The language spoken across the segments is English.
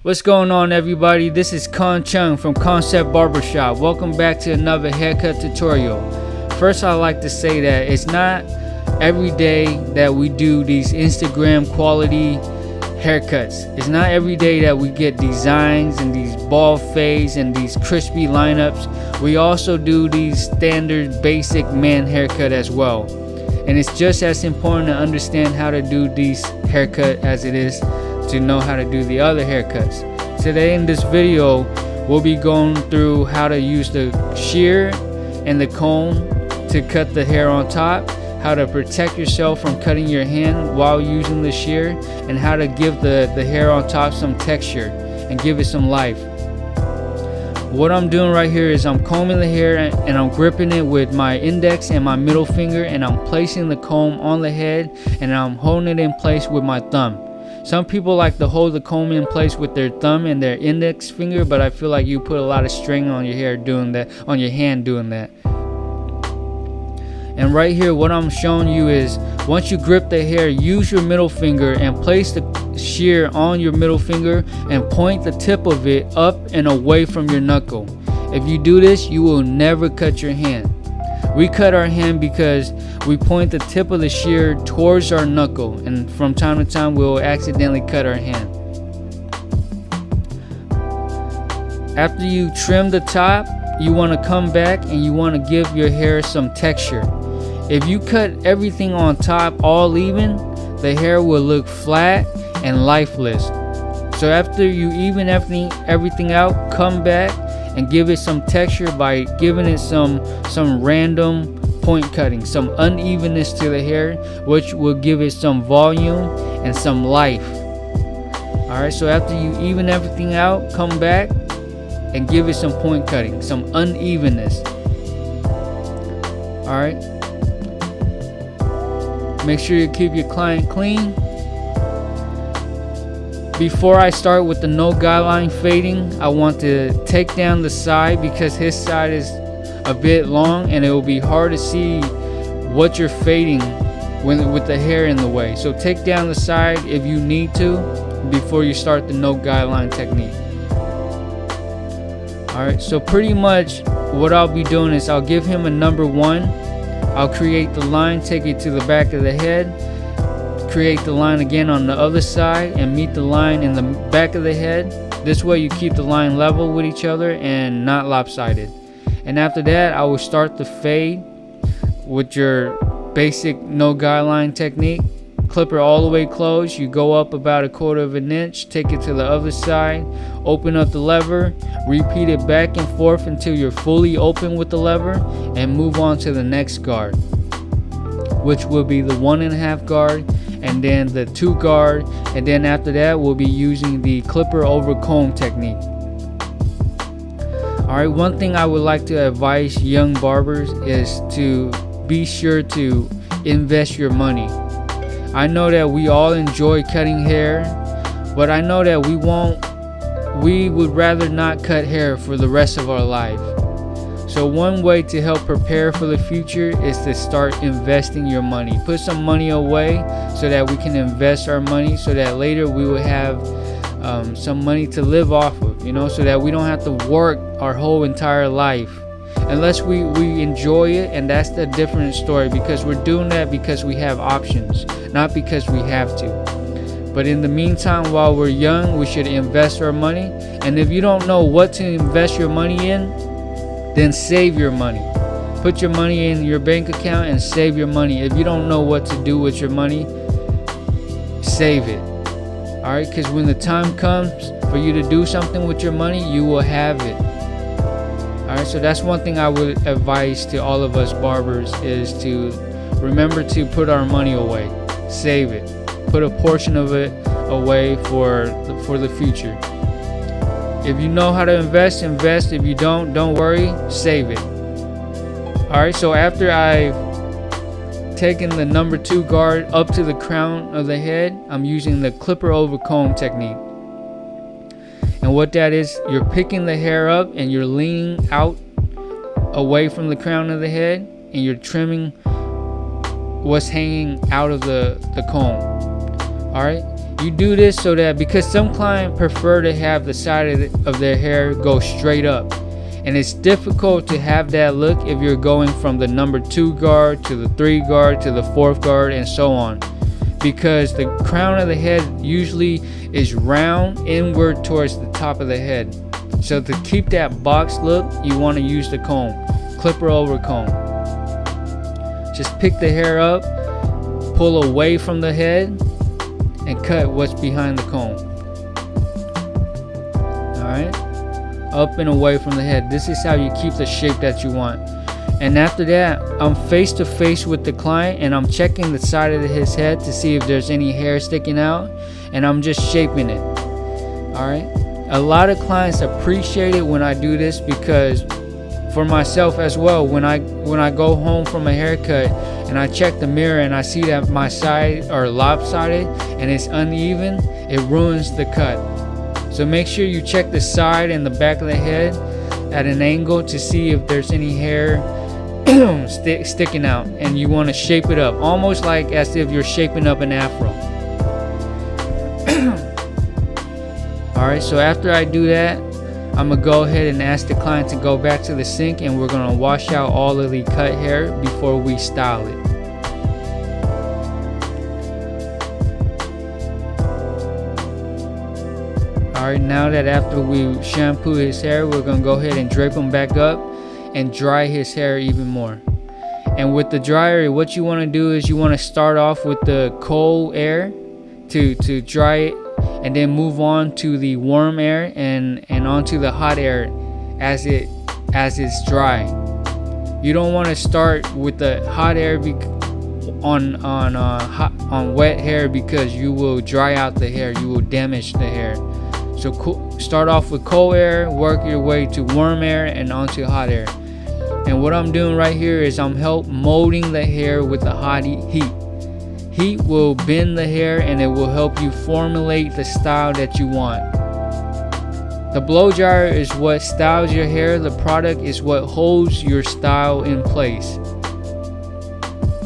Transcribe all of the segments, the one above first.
What's going on, everybody? This is Con Chung from Concept Barbershop. Welcome back to another haircut tutorial. First, I'd like to say that it's not every day that we do these Instagram quality haircuts. It's not every day that we get designs and these bald fades and these crispy lineups. We also do these standard basic man haircut as well. And it's just as important to understand how to do these haircut as it is to know how to do the other haircuts. Today in this video, we'll be going through how to use the shear and the comb to cut the hair on top, how to protect yourself from cutting your hand while using the shear, and how to give the hair on top some texture and give it some life. What I'm doing right here is I'm combing the hair and I'm gripping it with my index and my middle finger, and I'm placing the comb on the head and I'm holding it in place with my thumb. Some people like to hold the comb in place with their thumb and their index finger, but I feel like you put a lot of strain on your hair doing that, on your hand doing that. And right here, what I'm showing you is once you grip the hair, use your middle finger and place the shear on your middle finger and point the tip of it up and away from your knuckle. If you do this, you will never cut your hand. We cut our hand because we point the tip of the shear towards our knuckle, and from time to time we'll accidentally cut our hand. After you trim the top, you want to come back and you want to give your hair some texture. If you cut everything on top all even, the hair will look flat and lifeless. So after you even everything out, come back and give it some texture by giving it some random point cutting, some unevenness to the hair, which will give it some volume and some life. Alright, so after you even everything out, come back and give it some point cutting, some unevenness. Alright, make sure you keep your client clean. Before I start with the no guideline fading, I want to take down the side because his side is a bit long and it will be hard to see what you're fading with the hair in the way. So take down the side if you need to before you start the no guideline technique. Alright, so pretty much what I'll be doing is I'll give him a number 1. I'll create the line, take it to the back of the head, create the line again on the other side, and meet the line in the back of the head. This way you keep the line level with each other and not lopsided. And after that, I will start the fade with your basic no guideline technique. Clipper all the way closed. You go up about 1/4 of an inch, take it to the other side, open up the lever, repeat it back and forth until you're fully open with the lever, and move on to the next guard, which will be the 1.5 guard, and then the 2 guard, and then after that we'll be using the clipper over comb technique. Alright, one thing I would like to advise young barbers is to be sure to invest your money. I know that we all enjoy cutting hair, but I know that we would rather not cut hair for the rest of our life. So one way to help prepare for the future is to start investing your money. Put some money away so that we can invest our money, so that later we will have some money to live off of, so that we don't have to work our whole entire life. Unless we enjoy it, and that's the different story, because we're doing that because we have options, not because we have to. But in the meantime, while we're young, we should invest our money. And if you don't know what to invest your money in, then save your money. Put your money in your bank account and save your money. If you don't know what to do with your money, save it. Alright, because when the time comes for you to do something with your money, you will have it. Alright, so that's one thing I would advise to all of us barbers, is to remember to put our money away. Save it. Put a portion of it away for the future. If you know how to invest, invest. If you don't worry, save it. Alright, so after I've taken the number 2 guard up to the crown of the head, I'm using the clipper over comb technique. And what that is, you're picking the hair up and you're leaning out away from the crown of the head, and you're trimming what's hanging out of the comb. Alright, You do this so that, because some clients prefer to have the side of their hair go straight up, and it's difficult to have that look if you're going from the number 2 guard to the 3 guard to the 4th guard and so on, because the crown of the head usually is round inward towards the top of the head. So to keep that box look, you want to use the comb, clipper over comb. Just pick the hair up, pull away from the head, and cut what's behind the comb. Alright, up and away from the head. This is how you keep the shape that you want. And after that, I'm face to face with the client, and I'm checking the side of his head to see if there's any hair sticking out, and I'm just shaping it. Alright, a lot of clients appreciate it when I do this, because for myself as well, when I go home from a haircut and I check the mirror and I see that my sides are lopsided and it's uneven, it ruins the cut. So make sure you check the side and the back of the head at an angle to see if there's any hair sticking out, and you want to shape it up almost like as if you're shaping up an afro. Alright, so after I do that, I'm gonna go ahead and ask the client to go back to the sink, and we're gonna wash out all of the cut hair before we style it. Alright, now that after we shampoo his hair, we're gonna go ahead and drape him back up and dry his hair even more. And with the dryer, what you want to do is you want to start off with the cold air to dry it, and then move on to the warm air and onto the hot air as it's dry. You don't want to start with the hot air on wet hair, because you will dry out the hair, you will damage the hair. So start off with cold air, work your way to warm air and onto hot air. And what I'm doing right here is I'm molding the hair with the hot heat. Heat will bend the hair, and it will help you formulate the style that you want. The blow dryer is what styles your hair. The product is what holds your style in place.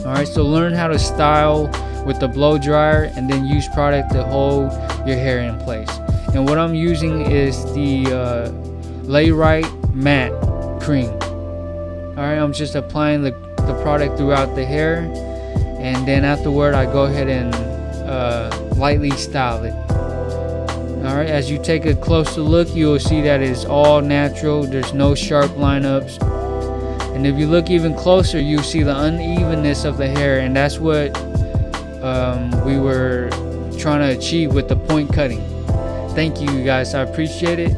Alright, so learn how to style with the blow dryer, and then use product to hold your hair in place. And what I'm using is the LAKEY matte cream. Alright, I'm just applying the product throughout the hair, and then afterward I go ahead and lightly style it. Alright, as you take a closer look, you will see that it's all natural. There's no sharp lineups. And if you look even closer, you see the unevenness of the hair, and that's what we were trying to achieve with the point cutting. Thank you guys, I appreciate it.